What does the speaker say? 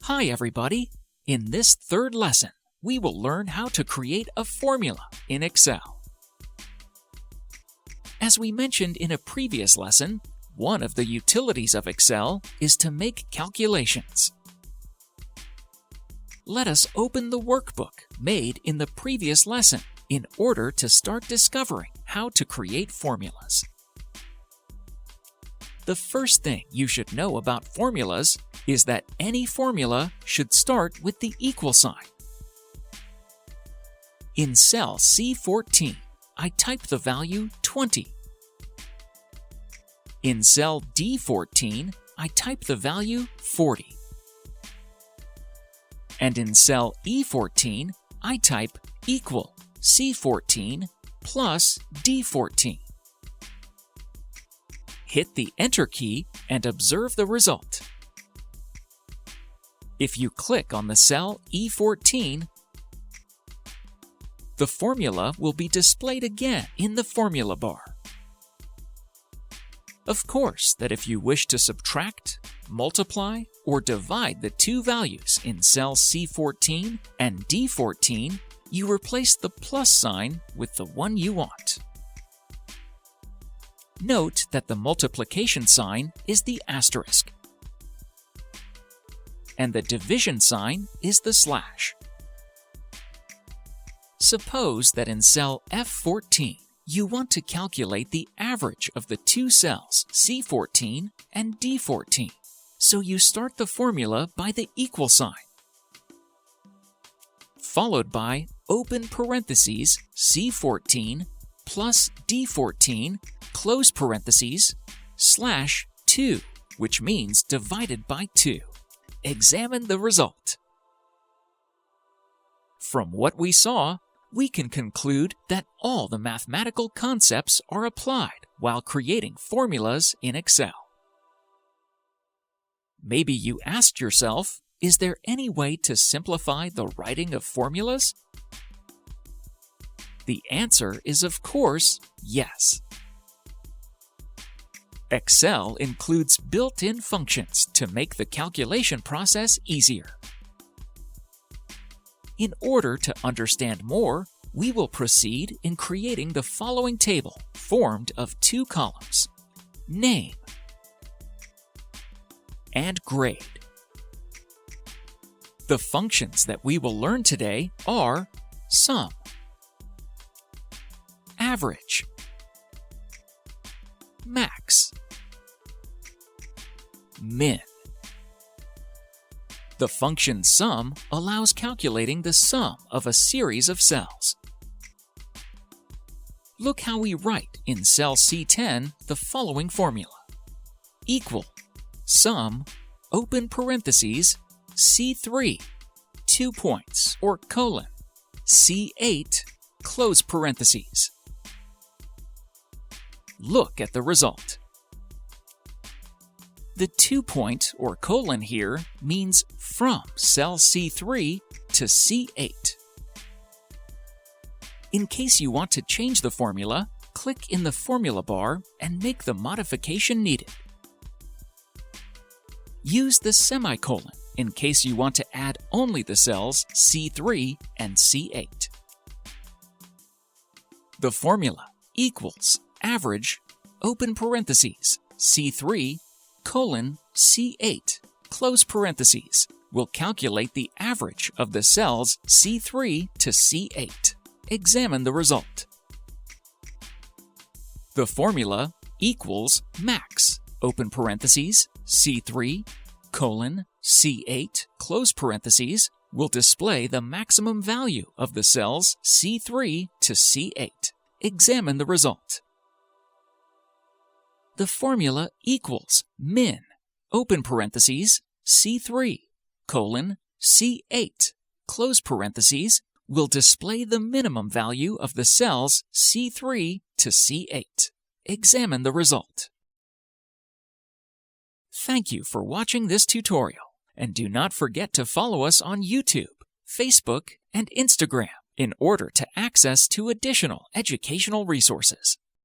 Hi everybody! In this third lesson, we will learn how to create a formula in Excel. As we mentioned in a previous lesson, one of the utilities of Excel is to make calculations. Let us open the workbook made in the previous lesson in order to start discovering how to create formulas. The first thing you should know about formulas is that any formula should start with the equal sign. In cell C14, I type the value 20. In cell D14, I type the value 40. And in cell E14, I type equal C14 plus D14. Hit the Enter key and observe the result. If you click on the cell E14, the formula will be displayed again in the formula bar. Of course that if you wish to subtract, multiply, or divide the two values in cell C14 and D14, you replace the plus sign with the one you want. Note that the multiplication sign is the asterisk, and the division sign is the slash. Suppose that in cell F14, you want to calculate the average of the two cells C14 and D14, so you start the formula by the equal sign, followed by open parentheses C14 plus D14 close parentheses slash 2, which means divided by 2. Examine the result. From what we saw, we can conclude that all the mathematical concepts are applied while creating formulas in Excel. Maybe you asked yourself, is there any way to simplify the writing of formulas? The answer is, of course, yes. Excel includes built-in functions to make the calculation process easier. In order to understand more, we will proceed in creating the following table formed of two columns: name and grade. The functions that we will learn today are sum, average, max, min. The function sum allows calculating the sum of a series of cells. Look how we write in cell C10 the following formula: equal sum open parentheses C3 2 points or colon C8 close parentheses. Look at the result. The 2 point or colon here means from cell C3 to C8. In case you want to change the formula, click in the formula bar and make the modification needed. Use the semicolon in case you want to add only the cells C3 and C8. The formula equals average open parentheses C3 colon C8 close parentheses will calculate the average of the cells C3 to C8. Examine the result. The formula equals max open parentheses C3 colon C8 close parentheses will display the maximum value of the cells C3 to C8. Examine the result. The formula equals min open parentheses C3 colon C8 close parentheses will display the minimum value of the cells C3 to C8. Examine the result. Thank you for watching this tutorial, and do not forget to follow us on YouTube, Facebook, and Instagram in order to access to additional educational resources.